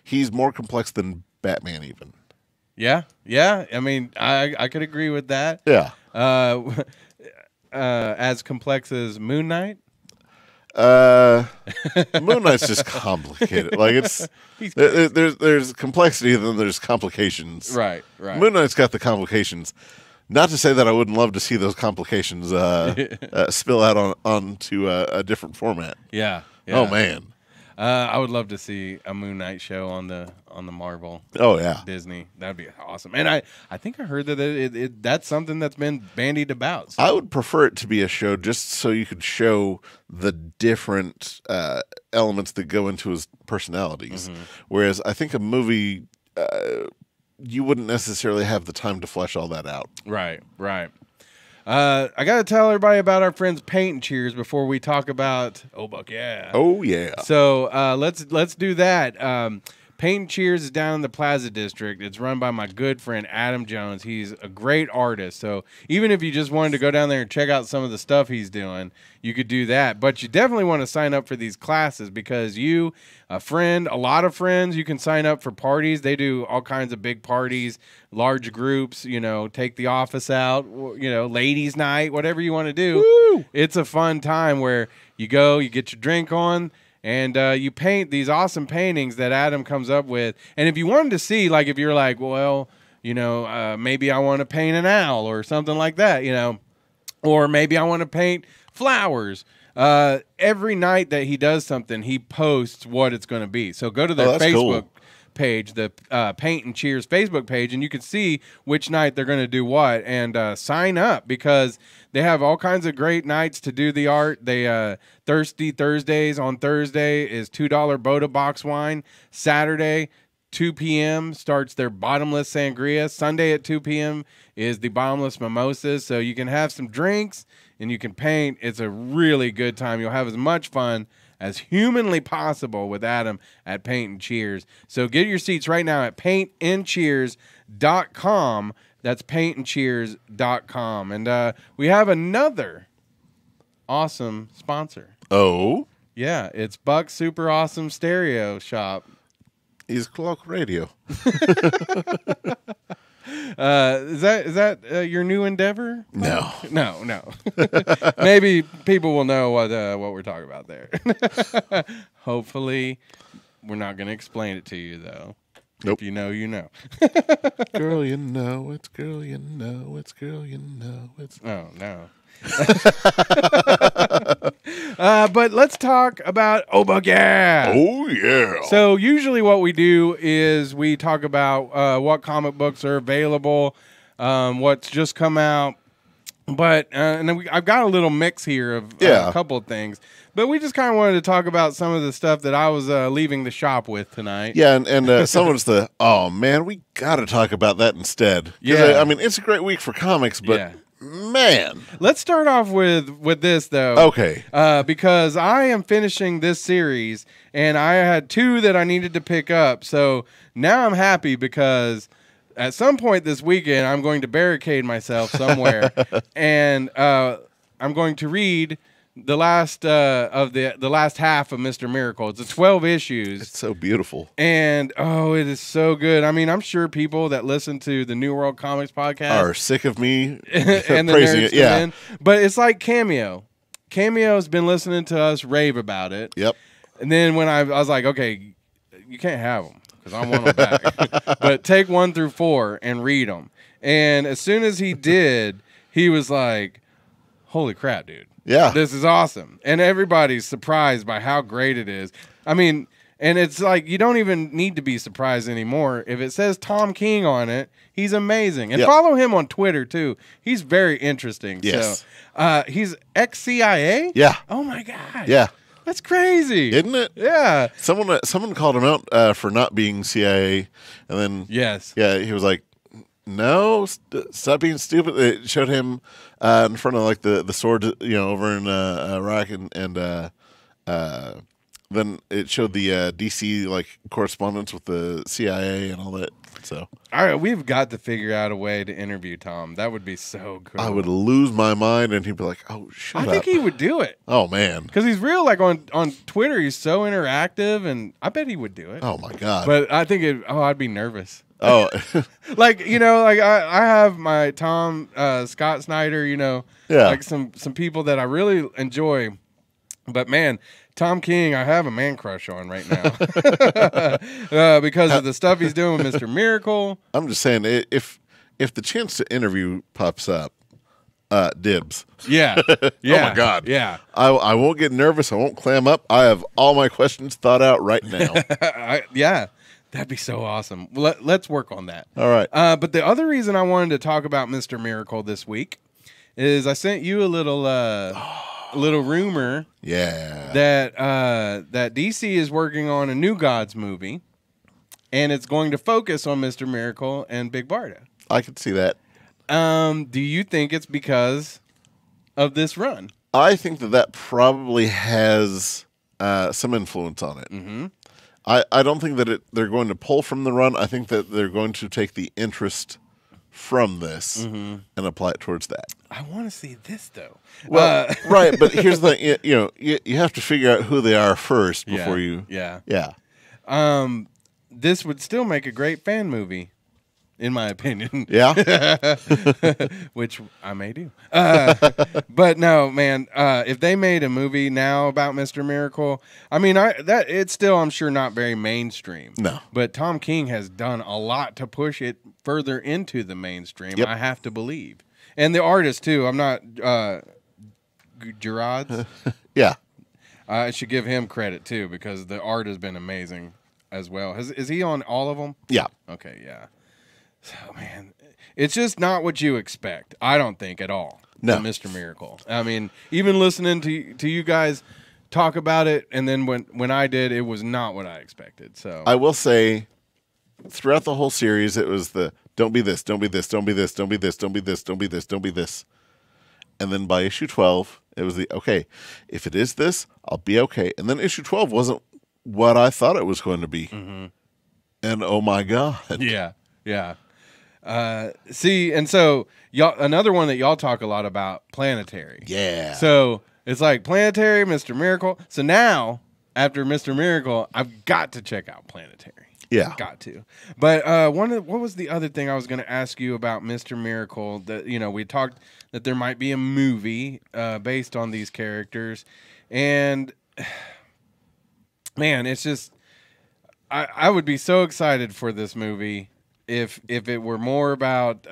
He's more complex than Batman even. Yeah. I mean, I could agree with that. Yeah. As complex as Moon Knight. Moon Knight's just complicated. Like there's complexity and then there's complications. Right. Moon Knight's got the complications. Not to say that I wouldn't love to see those complications spill out onto a different format. Yeah. Oh man. I would love to see a Moon Knight show on the Marvel. Oh yeah, Disney. That'd be awesome. And I think I heard that that's something that's been bandied about. So. I would prefer it to be a show just so you could show the different elements that go into his personalities. Mm-hmm. Whereas I think a movie, you wouldn't necessarily have the time to flesh all that out. Right. I got to tell everybody about our friends Paint and Cheers before we talk about Oh Buck Yeah. Oh yeah. So let's do that. Paint and Cheers is down in the Plaza District. It's run by my good friend Adam Jones. He's a great artist. So even if you just wanted to go down there and check out some of the stuff he's doing, you could do that. But you definitely want to sign up for these classes because you, a friend, a lot of friends, you can sign up for parties. They do all kinds of big parties, large groups, you know, take the office out, you know, ladies' night, whatever you want to do. Woo! It's a fun time where you go, you get your drink on, and you paint these awesome paintings that Adam comes up with. And if you wanted to see, like, if you're like, well, you know, maybe I want to paint an owl or something like that, you know, or maybe I want to paint flowers. Every night that he does something, he posts what it's going to be. So go to their Facebook page, the Paint and Cheers Facebook page, and you can see which night they're going to do what. And sign up because they have all kinds of great nights to do the art. They Thirsty Thursdays on Thursday is $2 Boda box wine. Saturday, 2 p.m. starts their bottomless sangria. Sunday at 2 p.m. is the bottomless mimosas. So you can have some drinks and you can paint. It's a really good time. You'll have as much fun as humanly possible with Adam at Paint and Cheers. So get your seats right now at paintandcheers.com. That's paintandcheers.com. And we have another awesome sponsor. Oh? Yeah, it's Buck's Super Awesome Stereo Shop. Is Clock Radio. Is that your new endeavor? No. No. Maybe people will know what we're talking about there. Hopefully, we're not going to explain it to you, though. Nope. If you know, you know. Girl, you know it's girl, you know it's girl, you know it's. Oh, no. But let's talk about yeah. Oh, yeah. So usually what we do is we talk about what comic books are available, what's just come out. But and then I've got a little mix here of a couple of things. But we just kind of wanted to talk about some of the stuff that I was leaving the shop with tonight. Yeah, and someone's oh, man, we got to talk about that instead. Yeah. I mean, it's a great week for comics, but man. Let's start off with this, though. Okay. Because I am finishing this series, and I had 2 that I needed to pick up. So now I'm happy because at some point this weekend, I'm going to barricade myself somewhere, and I'm going to read the last of the last half of Mr. Miracle. It's 12 issues. It's so beautiful. And it is so good. I mean, I'm sure people that listen to the New World Comics podcast are sick of me and praising it. Yeah. But it's like Cameo. Cameo's been listening to us rave about it. Yep. And then when I was like, okay, you can't have them because I want them back. But take 1 through 4 and read them. And as soon as he did, he was like, holy crap, dude. Yeah. This is awesome. And everybody's surprised by how great it is. I mean, and it's like you don't even need to be surprised anymore. If it says Tom King on it, he's amazing. And follow him on Twitter, too. He's very interesting. Yes. So, he's ex-CIA? Yeah. Oh, my God. Yeah. That's crazy. Isn't it? Yeah. Someone called him out for not being CIA. And then, he was like, no, stop being stupid. It showed him in front of like the sword, over in Iraq, and then it showed the DC like correspondence with the CIA and all that. So, all right, we've got to figure out a way to interview Tom. That would be so cool. I would lose my mind, and he'd be like, "Oh, shut up!" I think he would do it. Oh man, because he's real. Like on Twitter, he's so interactive, and I bet he would do it. Oh my god! But I think I'd be nervous. Oh, like I have my Tom Scott Snyder, like some people that I really enjoy, but man, Tom King, I have a man crush on right now because of the stuff he's doing with Mr. Miracle. I'm just saying, if the chance to interview pops up, dibs. Yeah. Oh my god. Yeah. I won't get nervous. I won't clam up. I have all my questions thought out right now. Yeah. That'd be so awesome. Let's work on that. All right. But the other reason I wanted to talk about Mr. Miracle this week is I sent you a little rumor. Yeah. That DC is working on a New Gods movie, and it's going to focus on Mr. Miracle and Big Barda. I could see that. Do you think it's because of this run? I think that probably has some influence on it. Mm-hmm. I don't think that they're going to pull from the run. I think that they're going to take the interest from this and apply it towards that. I want to see this though. Well, right, but here's the thing, you have to figure out who they are first before you. Yeah. This would still make a great fan movie, in my opinion. Yeah. Which I may do. But no, man, if they made a movie now about Mr. Miracle, I mean, it's still, I'm sure, not very mainstream. No. But Tom King has done a lot to push it further into the mainstream, Yep. I have to believe. And the artist, too. I'm not... Gerard's? Yeah. I should give him credit, too, because the art has been amazing as well. Is he on all of them? Yeah. Okay, yeah. So, man, it's just not what you expect, I don't think, at all. No. Mr. Miracle. I mean, even listening to you guys talk about it, and then when I did, it was not what I expected. So I will say, throughout the whole series, it was the don't be this, don't be this, don't be this, don't be this, don't be this, don't be this, don't be this. And then by issue 12, it was the, okay, if it is this, I'll be okay. And then issue 12 wasn't what I thought it was going to be. Mm-hmm. And oh my God. Yeah. See, and so y'all, another one that y'all talk a lot about, Planetary. Yeah. So it's like Planetary, Mr. Miracle. So now, after Mr. Miracle, I've got to check out Planetary. Yeah. Got to. But what was the other thing I was going to ask you about Mr. Miracle? That we talked that there might be a movie based on these characters, and man, it's just I would be so excited for this movie if it were more about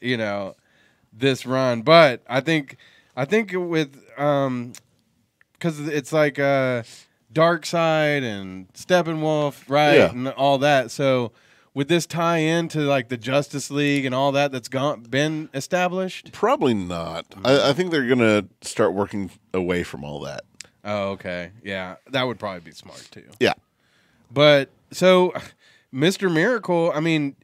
this run. But I think with because it's like Dark Side and Steppenwolf, right, Yeah. and all that. So would this tie into like the Justice League and all that's been established? Probably not. I think they're going to start working away from all that. Oh, okay, yeah, that would probably be smart too. Yeah. But so, Mr. Miracle, I mean,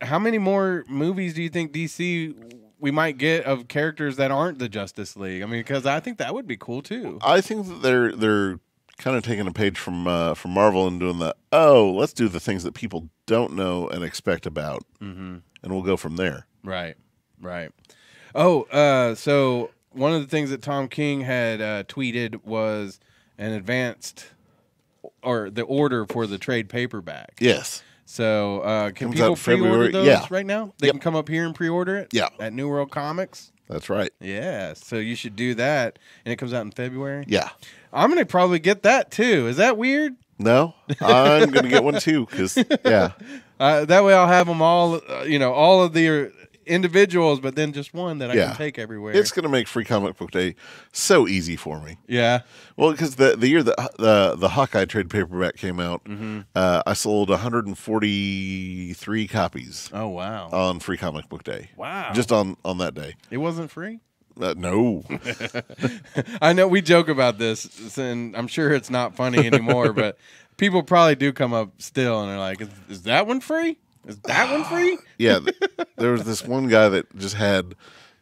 how many more movies do you think DC we might get of characters that aren't the Justice League? I mean, because I think that would be cool too. I think that they're kind of taking a page from Marvel and doing let's do the things that people don't know and expect about, and we'll go from there. Right. Oh, so one of the things that Tom King had tweeted was an advanced or the order for the trade paperback. Yes. So can Comes people out February. pre-order those right now? They Yep. can come up here and pre-order it? Yeah. At New World Comics? That's right. Yeah. So you should do that. And it comes out in February? Yeah. I'm going to probably get that too. Is that weird? No, I'm going to get one too because, yeah. That way I'll have them all, all of the individuals, but then just one that I can take everywhere. It's going to make Free Comic Book Day so easy for me. Yeah. Well, because the year that the Hawkeye trade paperback came out, I sold 143 copies. Oh, wow. On Free Comic Book Day. Wow. Just on that day. It wasn't free? No. I know we joke about this, and I'm sure it's not funny anymore, but people probably do come up still, and they're like, is that one free? Is that one free? Yeah. There was this one guy that just had,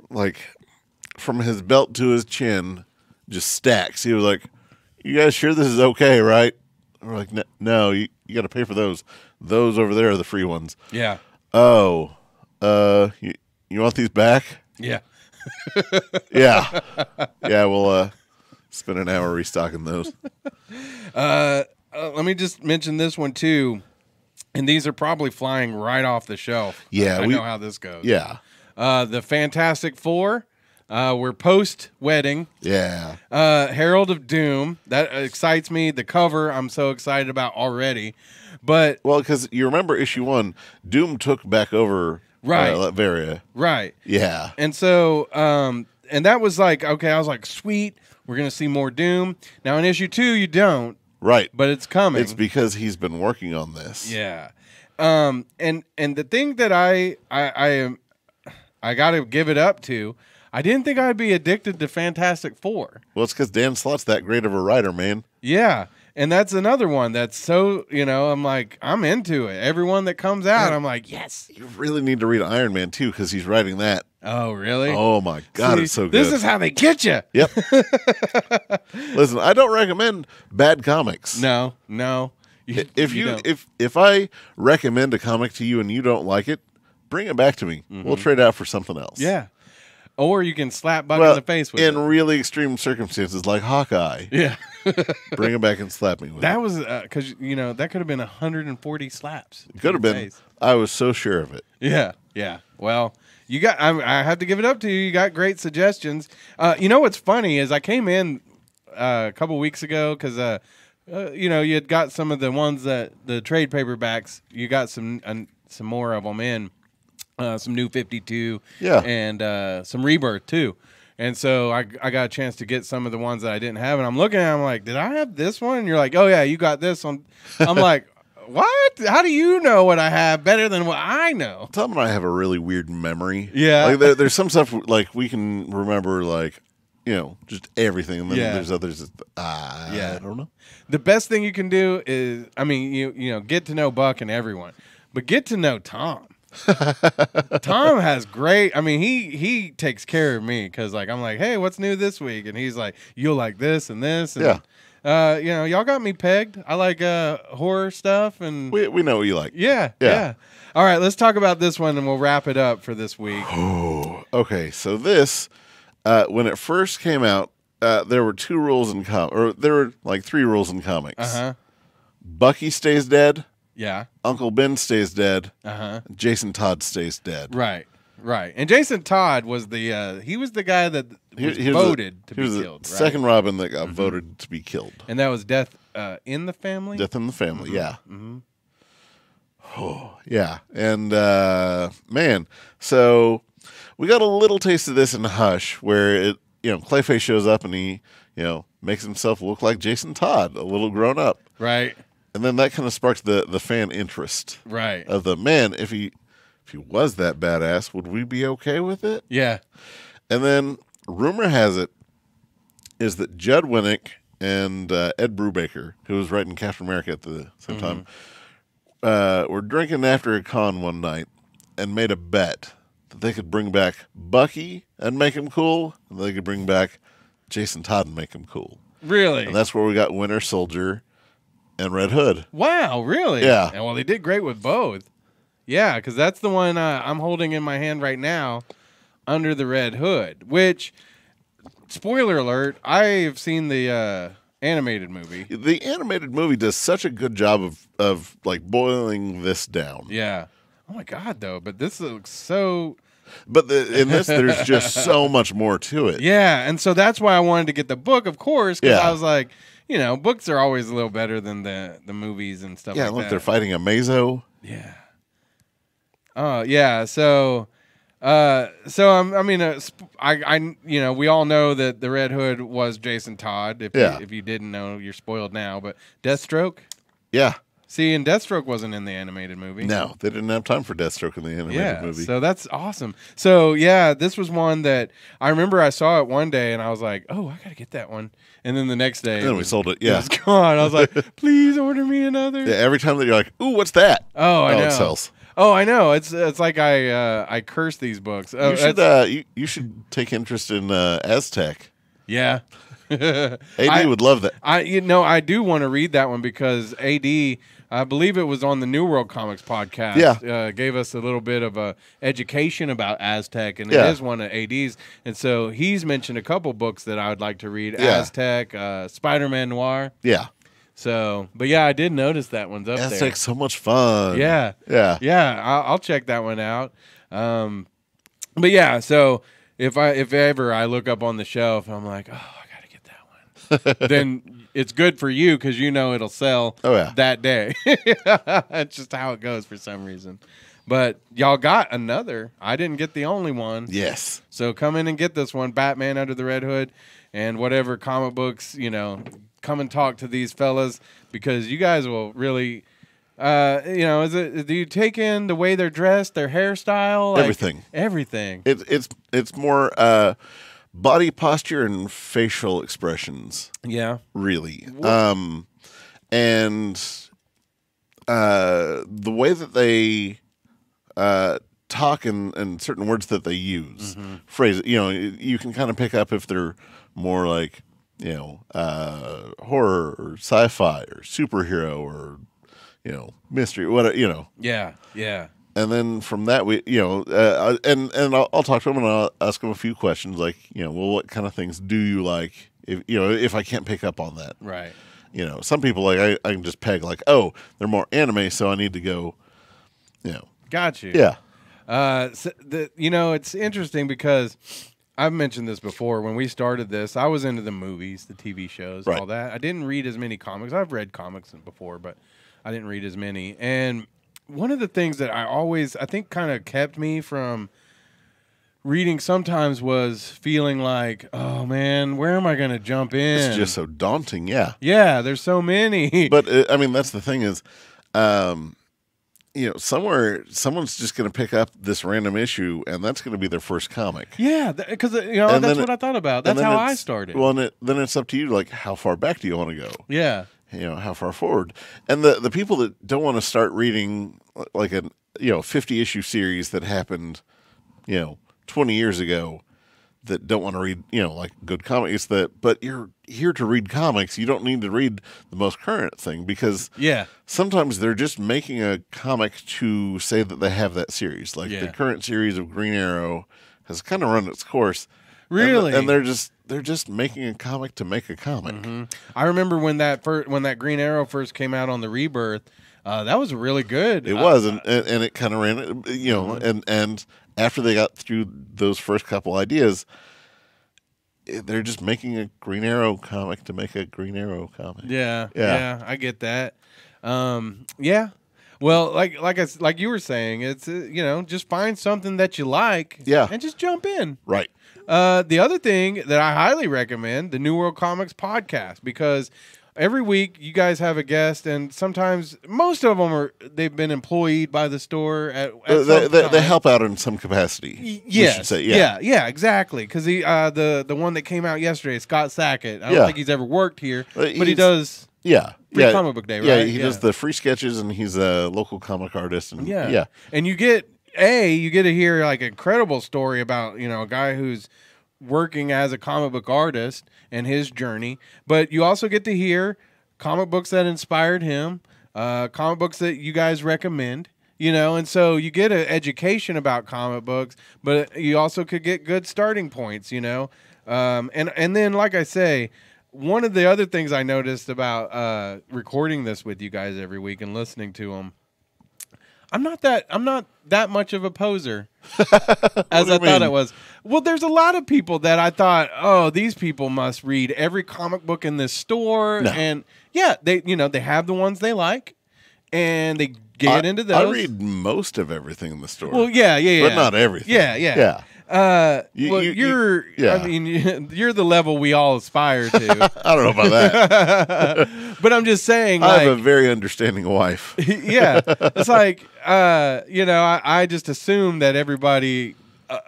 like, from his belt to his chin, just stacks. He was like, you guys sure this is okay, right? And we're like, no, you got to pay for those. Those over there are the free ones. Yeah. Oh, you want these back? Yeah. Yeah. Yeah, we'll spend an hour restocking those. Let me just mention this one, too. And these are probably flying right off the shelf. Yeah. I know how this goes. Yeah. The Fantastic Four. We're post-wedding. Yeah. Herald of Doom. That excites me. The cover I'm so excited about already. But well, because you remember issue 1, Doom took back over Latveria. Right. Yeah. And so, and that was like, okay, I was like, sweet, we're going to see more Doom. Now in issue 2, you don't. Right. But it's coming. It's because he's been working on this. Yeah. And the thing that I got to give it up to, I didn't think I'd be addicted to Fantastic Four. Well, it's because Dan Slott's that great of a writer, man. Yeah. And that's another one that's so, I'm like, I'm into it. Everyone that comes out, I'm like, yes. You really need to read Iron Man, too, because he's writing that. Oh, really? Oh, my God, it's so good. This is how they get you. Yep. Listen, I don't recommend bad comics. No. If I recommend a comic to you and you don't like it, bring it back to me. We'll trade out for something else. Yeah. Or you can slap Buck in the face with it. In really extreme circumstances, like Hawkeye. Yeah. Bring him back and slap me with it. That was, because, that could have been 140 slaps. It could have been. Face. I was so sure of it. Yeah. Yeah. Well, I have to give it up to you. You got great suggestions. What's funny is I came in a couple weeks ago because, you had got some of the ones that the trade paperbacks, you got some more of them in. Some New 52, and some Rebirth too, and so I got a chance to get some of the ones that I didn't have, and I'm looking at them like, did I have this one? And you're like, oh yeah, you got this one. I'm like, what? How do you know what I have better than what I know? Tom and I have a really weird memory. Yeah, like there's some stuff like we can remember, like just everything, and then there's others that I don't know. The best thing you can do is, get to know Buck and everyone, but get to know Tom. Tom has great. He takes care of me because I'm like, hey, what's new this week? And he's like, you'll like this and this. And, y'all got me pegged. I like horror stuff, and we know what you like. Yeah. All right, let's talk about this one, and we'll wrap it up for this week. Okay, so this when it first came out, there were there were like 3 rules in comics. Bucky stays dead. Yeah. Uncle Ben stays dead. Jason Todd stays dead. Right. And Jason Todd was the guy that was voted to be killed. The second Robin that got voted to be killed. And that was Death in the Family? Death in the Family, yeah. Oh, yeah. And man, so we got a little taste of this in Hush, where Clayface shows up and he, makes himself look like Jason Todd, a little grown up. Right. And then that kind of sparked the fan interest, right? Of the man. If he was that badass, would we be okay with it? Yeah. And then rumor has it is that Judd Winnick and Ed Brubaker, who was writing Captain America at the same time, were drinking after a con one night and made a bet that they could bring back Bucky and make him cool, and they could bring back Jason Todd and make him cool. Really? And that's where we got Winter Soldier and Red Hood. Wow, really? Yeah. And well, they did great with both. Yeah, because that's the one I'm holding in my hand right now, Under the Red Hood, which, spoiler alert, I've seen the animated movie. The animated movie does such a good job of like boiling this down. Yeah. Oh my God, though, but this looks so... But in this, there's just so much more to it. Yeah, and so that's why I wanted to get the book, of course, because I was like... books are always a little better than the movies and stuff like that. Yeah, look, they're fighting a Mazo. Yeah. Oh, yeah. So we all know that the Red Hood was Jason Todd. If you didn't know, you're spoiled now. But Deathstroke? Yeah. See, and Deathstroke wasn't in the animated movie. No, they didn't have time for Deathstroke in the animated movie. So that's awesome. So, yeah, this was one that I remember I saw it one day, and I was like, oh, I got to get that one. And then the next day... And then we sold it, yeah. It was gone. I was like, please order me another. Yeah, every time that you're like, ooh, what's that? Oh, I know. It sells. Oh, I know. It's like I curse these books. Oh, you should take interest in Aztec. Yeah. AD would love that. I do want to read that one because AD... I believe it was on the New World Comics podcast. Yeah. Gave us a little bit of a education about Aztec, and it is one of AD's. And so he's mentioned a couple books that I would like to read. Yeah. Aztec, Spider-Man Noir. Yeah. So, but yeah, I did notice that one's up there. Aztec's so much fun. Yeah. Yeah. Yeah. I'll check that one out. But yeah, so if ever I look up on the shelf and I'm like, oh, I got to get that one, then it's good for you because it'll sell that day. It's just how it goes for some reason. But y'all got another. I didn't get the only one. Yes. So come in and get this one, Batman Under the Red Hood, and whatever comic books, come and talk to these fellas because you guys will really, do you take in the way they're dressed, their hairstyle? Everything. Everything. It's more body posture and facial expressions. Yeah. Really. And the way that they talk and certain words that they use, phrases, you can kind of pick up if they're more like, horror or sci-fi or superhero or mystery, what, Yeah, yeah. And then from that, we, and I'll talk to him and I'll ask him a few questions like, well, what kind of things do you like? If I can't pick up on that, Right. Some people like I can just peg like, oh, they're more anime, so I need to go, Got you. Yeah. It's interesting because I've mentioned this before. When we started this, I was into the movies, the TV shows, Right. all that. I didn't read as many comics. I've read comics before, but I didn't read as many. And one of the things that I think kind of kept me from reading sometimes was feeling like, oh man, where am I going to jump in? It's just so daunting. Yeah. Yeah, there's so many. But that's the thing is, somewhere someone's just going to pick up this random issue, and that's going to be their first comic. Yeah, because that's what I thought about. That's how I started. Well, then it's up to you. Like, how far back do you want to go? Yeah. How far forward? And the people that don't want to start reading like a 50 issue series that happened, 20 years ago, that don't want to read, like good comics, but you're here to read comics. You don't need to read the most current thing because sometimes they're just making a comic to say that they have that series. Like the current series of Green Arrow has kind of run its course. Really? And they're just making a comic to make a comic. Mm-hmm. I remember when that Green Arrow first came out on the Rebirth, that was really good. It was, and it kind of ran, and after they got through those first couple ideas, they're just making a Green Arrow comic to make a Green Arrow comic. Yeah, I get that. Yeah. Well, like you were saying, it's just find something that you like, and just jump in. Right. The other thing that I highly recommend, the New World Comics podcast, because every week you guys have a guest, and sometimes most of them they've been employed by the store at they help out in some capacity. Yes, we should say, yeah, exactly. Because the one that came out yesterday, Scott Sackett. I don't think he's ever worked here, but he does. Free comic book day, right? Yeah, he does the free sketches, and he's a local comic artist. And and you get to hear like an incredible story about a guy who's working as a comic book artist and his journey, but you also get to hear comic books that inspired him, comic books that you guys recommend, and so you get an education about comic books, but you also could get good starting points, and then like I say, one of the other things I noticed about recording this with you guys every week and listening to them, I'm not that much of a poser as I thought it was. Well, there's a lot of people that I thought, oh, these people must read every comic book in this store, and they have the ones they like, and they get into those. I read most of everything in the store. Well, yeah, but not everything. Yeah. You're the level we all aspire to. I don't know about that. But I'm just saying, I have a very understanding wife. Yeah. It's like, I just assume that everybody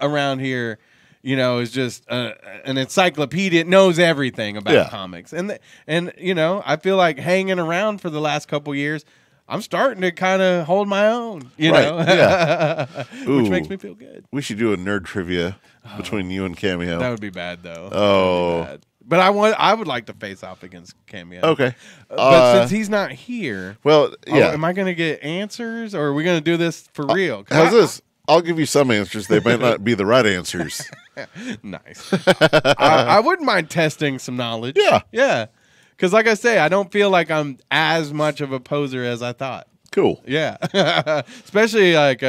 around here, is just an encyclopedia, knows everything about comics. And I feel like hanging around for the last couple years, I'm starting to kind of hold my own, you know, which makes me feel good. We should do a nerd trivia between you and Cameo. That would be bad, though. Oh, but I would like to face off against Cameo. Okay, but since he's not here, well, am I going to get answers, or are we going to do this for real? How's this? I'll give you some answers. They might not be the right answers. Nice. I wouldn't mind testing some knowledge. Yeah. Because, like I say, I don't feel like I'm as much of a poser as I thought. Cool. Yeah. Especially, like,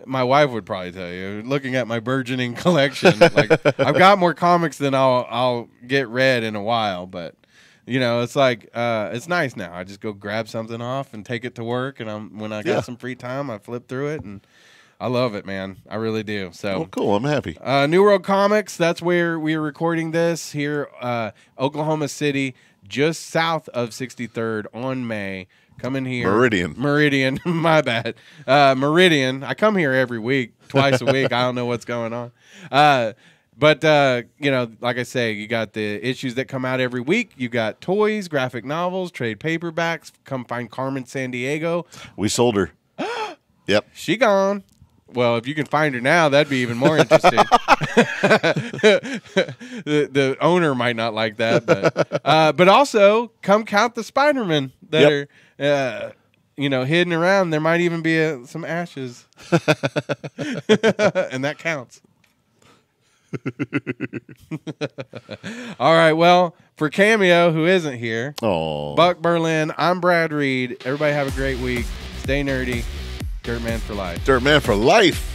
my wife would probably tell you, looking at my burgeoning collection. Like, I've got more comics than I'll get read in a while. But, it's like, it's nice now. I just go grab something off and take it to work. And when I got some free time, I flip through it. And I love it, man. I really do. So cool. I'm happy. New World Comics, that's where we are recording this here, Oklahoma City, just south of 63rd on May. Come in here. Meridian. My bad. Meridian. I come here every week, twice a week. I don't know what's going on. But like I say, you got the issues that come out every week. You got toys, graphic novels, trade paperbacks. Come find Carmen Sandiego. We sold her. Yep. She gone. Well, if you can find her now, that'd be even more interesting. the owner might not like that, but also come count the Spider-Men that are hidden around. There might even be some ashes, and that counts. All right. Well, for Cameo, who isn't here, Buck Berlin, I'm Brad Reed. Everybody have a great week. Stay nerdy. Dirtman for life. Dirtman for life.